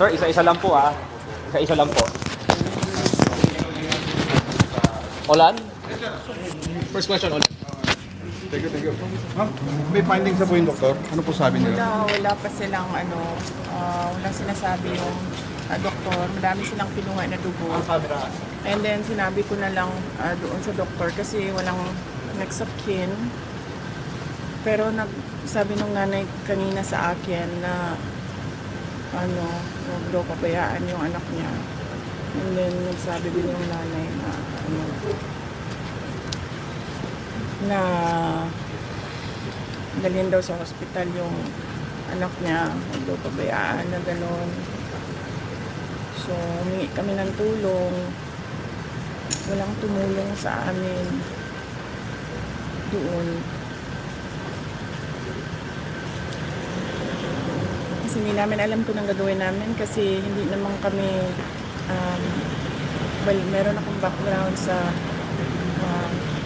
Sir, isa-isa lang po ah. Isa-isa lang po. Olan? First question, Olan. Thank you. Ma'am, may findings na po yung doktor? Ano po sabi nila? Wala pa silang walang sinasabi yung doktor. Madami silang kinuha na dugo. And then sinabi ko na lang doon sa doktor kasi walang next of kin. Pero sabi nung nanay kanina sa akin na huwag daw pabayaan yung anak niya. And then nagsabi din yung nanay na dalhin daw sa hospital yung anak niya, huwag daw pabayaan na gano'n. So, humingi kami ng tulong. Walang tumulong sa amin doon. Kasi hindi namin alam kung anong gagawin namin kasi hindi naman kami meron akong background sa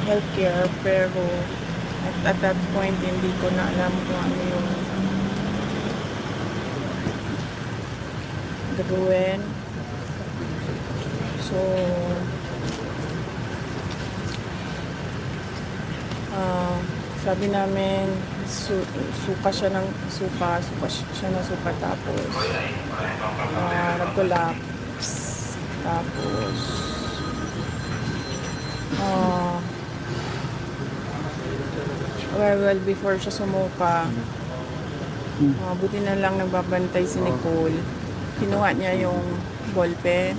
healthcare pero at that point hindi ko na alam kung ano yung gagawin. So sabi namin suka siya ng suka tapos nag-collapse tapos well before siya sumuka buti na lang nagbabantay si Nicole. Kinuha niya yung ballpen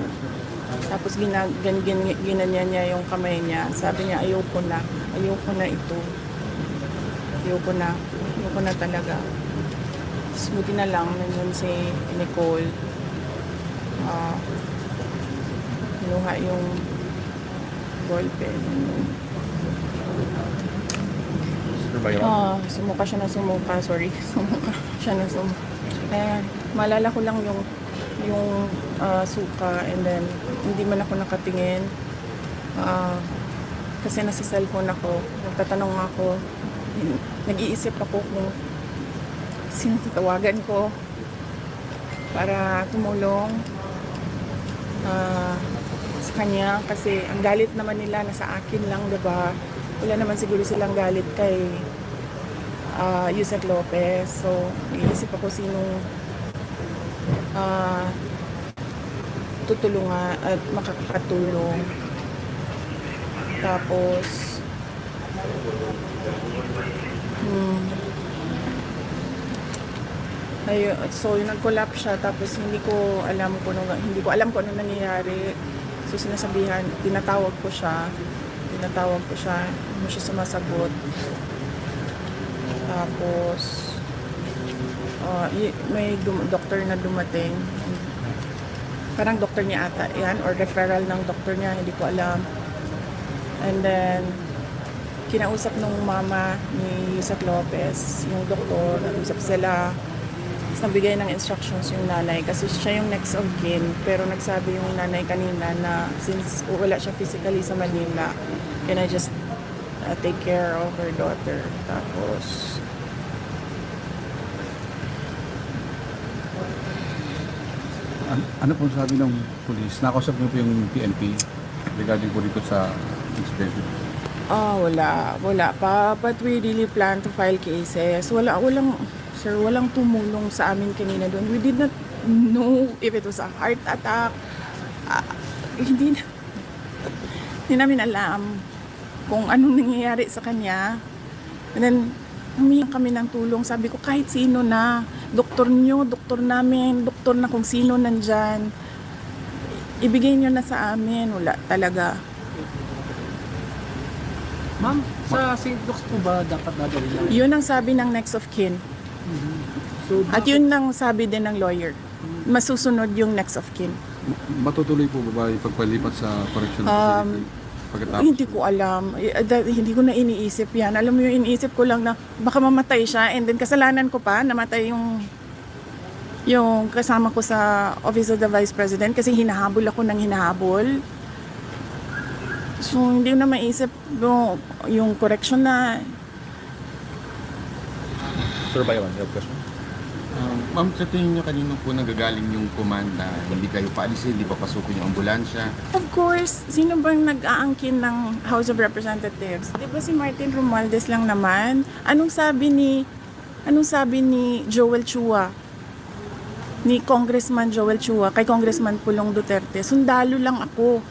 tapos ginanyan niya yung kamay niya. Sabi niya ayoko na ito, ayoko na talaga. Tapos buti na lang nandun si Nicole, kinuha yung ballpen. Sumuka siya na sumuka. Maalala ko lang yung suka and then hindi man ako nakatingin kasi nasa cellphone ako. Nagtatanong ako, nag-iisip ako kung sino tatawagan ko para tumulong sa kanya kasi ang galit naman nila nasa akin lang, diba? Wala naman siguro silang galit kay Yusek Lopez. So, iisip ako sinong tutulungan at makakatulong. Tapos so nag-collapse siya tapos hindi ko alam kung ano nangyayari. So tinatawag ko siya, hindi siya sumasagot. Tapos may doktor na dumating, parang doktor niya ata yan or referral ng doktor niya, hindi ko alam. And then kinausap nung mama ni Yusek Lopez yung doktor, nag-usap sila. Tapos nagbigay ng instructions yung nanay kasi siya yung next of kin, pero nagsabi yung nanay kanina na since wala siya physically sa Manila, can I just take care of her daughter. Tapos Ano po sabi ng police? Nakausap niyo po yung PNP regarding po dito sa incident? Wala pa. But we really plan to file cases. Walang tumulong sa amin kanina doon. We did not know if it was a heart attack. Hindi namin alam kung anong nangyayari sa kanya. And then, humingi kami ng tulong. Sabi ko, kahit sino na, doktor nyo, doktor namin, doktor na kung sino nandyan, ibigay nyo na sa amin. Wala talaga. Ma'am, sa St. Luke's po ba dapat dadali lang? Yun ang sabi ng next of kin. So, At yun ang sabi din ng lawyer. Masusunod yung next of kin. Matutuloy po ba yung pagpalipat sa correctional facility? Pagkatapos? Hindi ko alam. Hindi ko na iniisip yan. Alam mo yung iniisip ko lang na baka mamatay siya and then kasalanan ko pa, namatay yung kasama ko sa Office of the Vice President kasi hinahabol ako ng hinahabol. So, hindi ko na maisip yung correction na. Sir Byron, you have question? Ma'am, sa tingin niyo kanino po nagagaling yung command na hindi kayo paalisin, hindi papasukin yung ambulansya? Of course, sino bang nag-aangkin ng House of Representatives? Di ba si Martin Romualdez lang naman? Anong sabi ni Joel Chua? Ni Congressman Joel Chua kay Congressman Pulong Duterte, sundalo lang ako.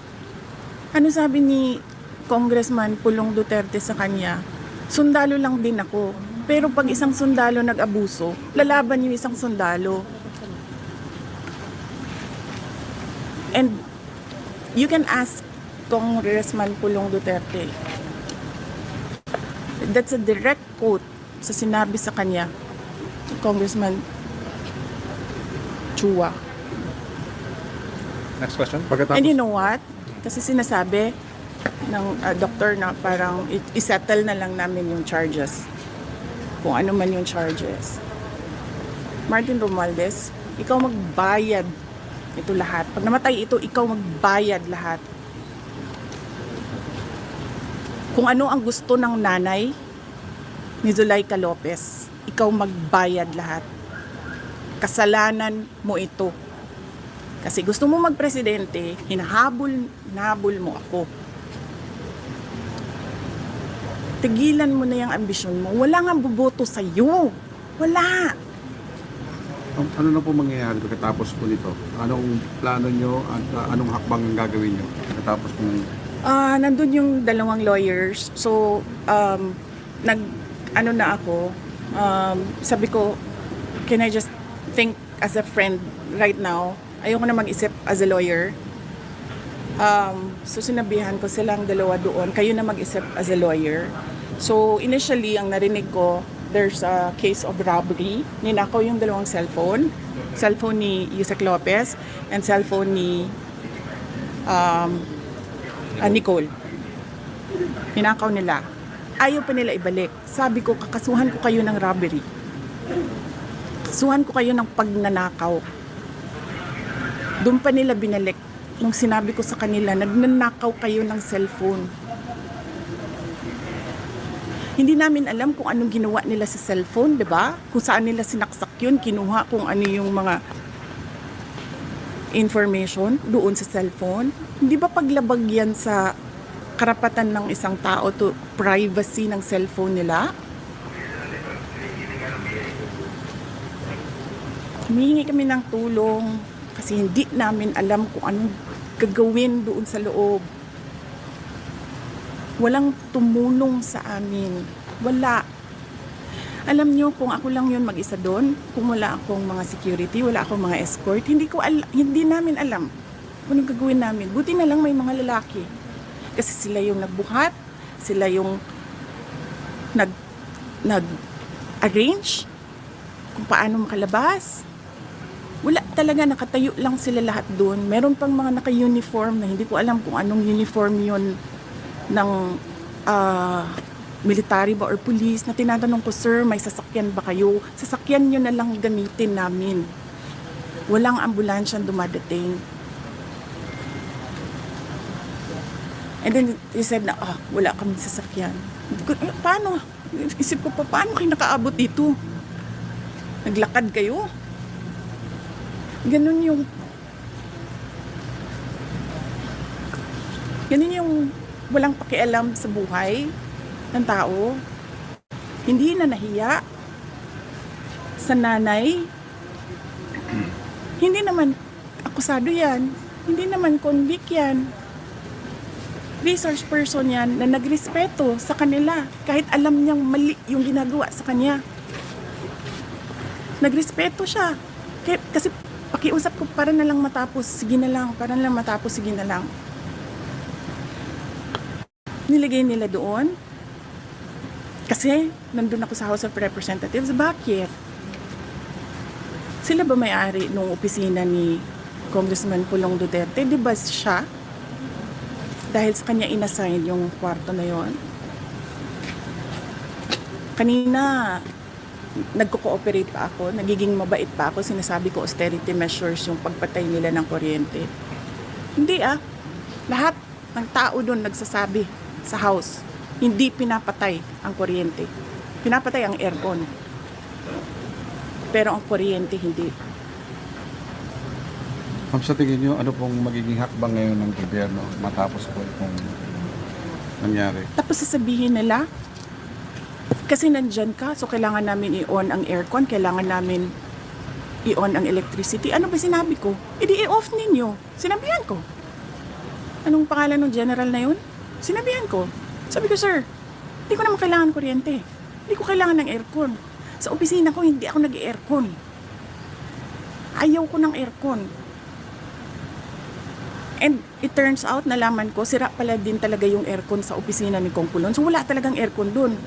Ano sabi ni Congressman Pulong Duterte sa kanya? Sundalo lang din ako. Pero pag isang sundalo nag-abuso, lalaban yung isang sundalo. And you can ask Congressman Pulong Duterte. That's a direct quote sa sinabi sa kanya, Congressman Chua. Next question. Pagkatapos, And you know what? Kasi sinasabi ng doktor na parang isettle na lang namin yung charges. Kung ano man yung charges. Martin Romualdez, ikaw magbayad ito lahat. Pag namatay ito, ikaw magbayad lahat. Kung ano ang gusto ng nanay ni Zuleika Lopez, ikaw magbayad lahat. Kasalanan mo ito. Kasi gusto mo magpresidente, hinahabol mo ako. Tigilan mo na yung ambisyon mo. Wala nga boboto sa'yo. Wala. ano na po mangyayari pagkatapos po nito? Anong plano nyo at anong hakbang ang gagawin nyo pagkatapos po? Nandun yung dalawang lawyers. So, ano na ako, sabi ko, can I just think as a friend right now? Ayoko na mag-isip as a lawyer. So, sinabihan ko silang dalawa doon, kayo na mag-isip as a lawyer. So, initially, ang narinig ko, there's a case of robbery. Ninakaw yung dalawang cellphone. Cellphone ni Yusek Lopez and cellphone ni Nicole. Ninakaw nila. Ayaw pa nila ibalik. Sabi ko, kakasuhan ko kayo ng robbery. Kakasuhan ko kayo ng pagnanakaw. Doon pa nila binalik. Nung sinabi ko sa kanila, nagnanakaw kayo ng cellphone. Hindi namin alam kung anong ginawa nila sa cellphone, di ba? Kung saan nila sinaksak yun, kinuha kung ano yung mga information doon sa cellphone. Hindi ba paglabag yan sa karapatan ng isang tao to privacy ng cellphone nila? Humingi kami ng tulong kasi hindi namin alam kung anong gagawin doon sa loob. Walang tumulong sa amin. Wala. Alam nyo, kung ako lang yun mag-isa doon, kung wala akong mga security, wala akong mga escort, hindi namin alam kung anong gagawin namin. Buti na lang may mga lalaki. Kasi sila yung nagbuhat, sila yung nag-arrange kung paano makalabas. Wala talaga, nakatayo lang sila lahat doon. Meron pang mga naka-uniform na hindi ko alam kung anong uniform yun ng military ba or police na tinatanong ko, sir, may sasakyan ba kayo? Sasakyan nyo na lang gamitin namin. Walang ambulansyang dumadating. And then he said na, wala kaming sasakyan. Paano? Isip ko pa, paano kayo nakaabot dito? Naglakad kayo? Ganun yung walang pakialam sa buhay ng tao. Hindi na nahiya sa nanay. Hindi naman akusado yan. Hindi naman convict yan. Resource person yan na nagrespeto sa kanila kahit alam niyang mali yung ginagawa sa kanya. Nagrespeto siya. Kasi pakiusap ko, para na lang matapos, sige na lang. Para na lang matapos, sige na lang. Nilagay nila doon kasi nandun ako sa House of Representatives. Bakit? Sila ba may-ari nung opisina ni Congressman Pulong Duterte? Di ba siya? Dahil sa kanya inassign yung kwarto na yon. Kanina nagko-cooperate pa ako, nagiging mabait pa ako, sinasabi ko austerity measures yung pagpatay nila ng kuryente. Hindi lahat ng tao doon nagsasabi sa house, hindi pinapatay ang kuryente. Pinapatay ang aircon. Pero ang kuryente, hindi. Ma'am, sa tingin nyo, ano pong magiging hakbang ngayon ng gobyerno matapos po itong nangyari? Tapos sasabihin nila, kasi nandyan ka, so kailangan namin i-on ang aircon, kailangan namin i-on ang electricity. Ano ba sinabi ko? Edi i-off ninyo. Sinabihan ko. Anong pangalan ng general na yun? Sinabihan ko. Sabi ko, sir, hindi ko naman kailangan kuryente. Hindi ko kailangan ng aircon. Sa opisina ko, hindi ako nag-aircon. Ayaw ko ng aircon. And it turns out, nalaman ko, sira pala din talaga yung aircon sa opisina ni Kong Kulon. So wala talagang aircon dun.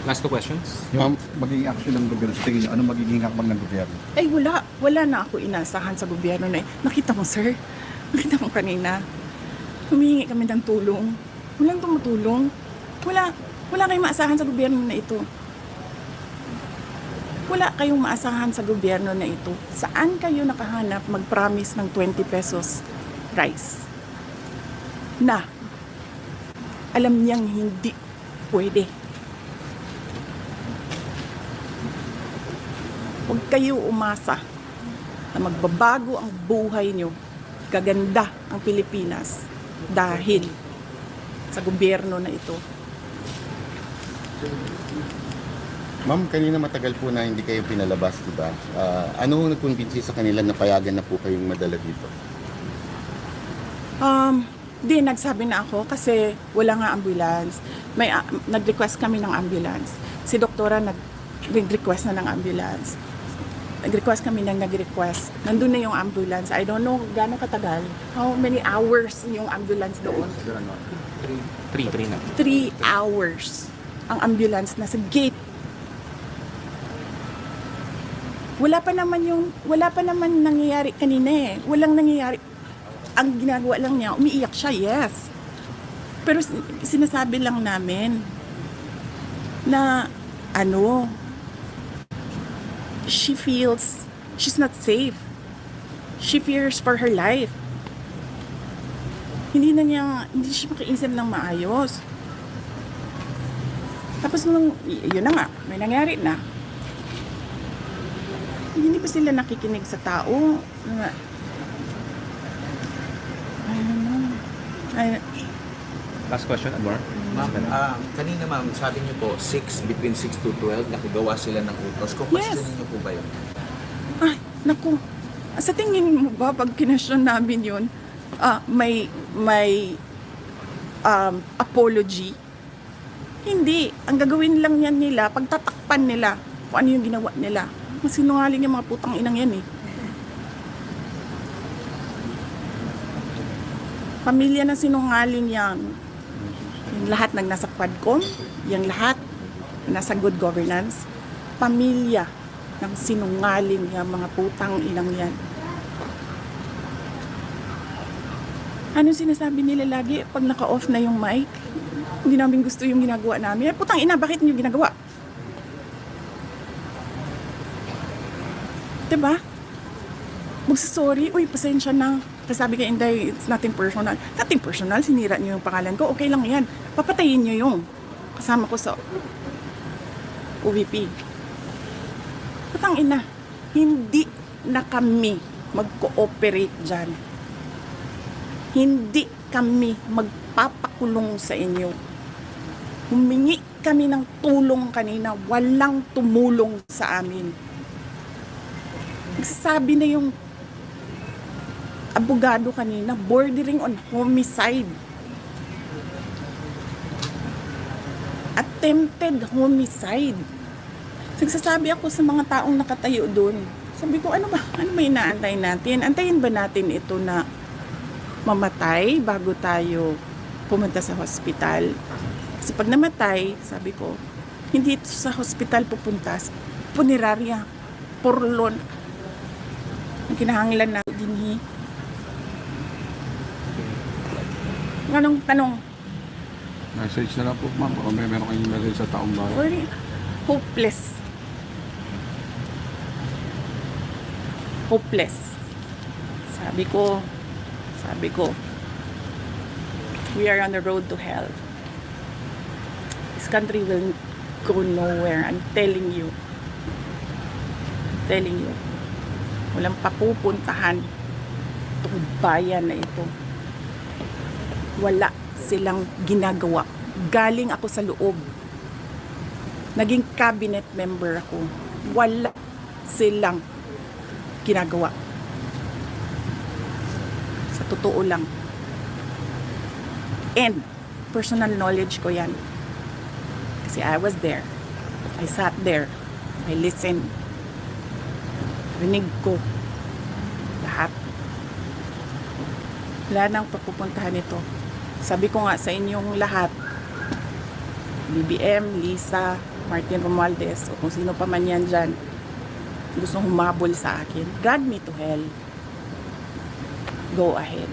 Last two questions. Ma'am, magiging action ng gobyerno, sa tingin nyo, ano magiging hakbang ng gobyerno? Ay, wala. Wala na ako inasahan sa gobyerno na nakita mo, sir. Nakita mo kanina. Humingi kami ng tulong. Walang tumutulong. Wala kayong maasahan sa gobyerno na ito. Wala kayong maasahan sa gobyerno na ito. Saan kayo nakahanap mag-promise ng 20 pesos rice? Na alam niyang hindi pwede. Huwag kayo umasa na magbabago ang buhay nyo, gaganda ang Pilipinas dahil sa gobyerno na ito. Ma'am, kanina matagal po na hindi kayo pinalabas, di ba? Ano ang nagkumbinsi sa kanila na payagan na po kayong madala dito? Di, nagsabi na ako kasi wala nga ambulance. Nag-request kami ng ambulance. Si doktora nag-request na ng ambulance. Nag-request kami ng nag-request. Nandun na yung ambulance. I don't know gano'ng katagal. How many hours yung ambulance doon? 3 na. 3 hours ang ambulance nasa gate. Wala pa naman nangyayari kanina eh. Walang nangyayari. Ang ginagawa lang niya, umiiyak siya, yes. Pero sinasabi lang namin na she feels she's not safe. She fears for her life. Hindi siya makaisip ng maayos. Tapos yun na nga, may nangyari na. Hindi pa sila nakikinig sa tao. Last question, Admar. Ma'am, kanina ma'am, sabi niyo po, between 6 to 12, nakagawa sila ng utos. Kukwestiyonin niyo po ba yun? Ay, naku. Sa tingin mo ba, pag kinasyon namin yun, may apology? Hindi. Ang gagawin lang yan nila, pagtatakpan nila kung ano yung ginawa nila. Masinungaling yung mga putang inang yan eh. Pamilya na sinungaling yan. Yung lahat ng nasa Quadcom, yung lahat nasa good governance, pamilya ng sinungaling yung mga putang inang yan. Ano sinasabi nila lagi pag naka-off na yung mic? Hindi namin gusto yung ginagawa namin. Putang ina, bakit niyo ginagawa? Diba? Magsasorry, uy, pasensya na. Kasi sabi kay Inday, it's nothing personal. Nothing personal, sinira niyo yung pangalan ko. Okay lang yan. Papatayin niyo yung kasama ko sa OVP. Putang ina, hindi na kami mag-cooperate dyan. Hindi kami magpapakulong sa inyo. Humingi kami ng tulong kanina, walang tumulong sa amin. Nagsasabi na yung abogado kanina, bordering on homicide. Attempted homicide. Nagsasabi ako sa mga taong nakatayo doon. Sabi ko, ano ba inaantay natin? Antayin ba natin ito na mamatay bago tayo pumunta sa hospital? Kasi pag namatay, sabi ko, hindi ito sa hospital pupunta. Punerarya, Porlon. Ang kinahanglan na din Anong tanong? Message na lang po, ma'am. O meron kayong message sa taong bayan. Or hopeless. Hopeless. Sabi ko, we are on the road to hell. This country will go nowhere. I'm telling you. Telling you. Walang papupuntahan itong bayan na ito. Wala silang ginagawa. Galing ako sa loob. Naging cabinet member ako. Wala silang ginagawa. Sa totoo lang. And personal knowledge ko yan. Kasi I was there. I sat there. I listened. Rinig ko. Lahat. Wala nang papupuntahan ito. Sabi ko nga sa inyong lahat, BBM, Lisa, Martin Romualdez, o kung sino pa man yan dyan, gustong humabol sa akin, drag me to hell. Go ahead.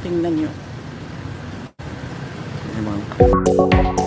Tingnan nyo. Okay, ma'am.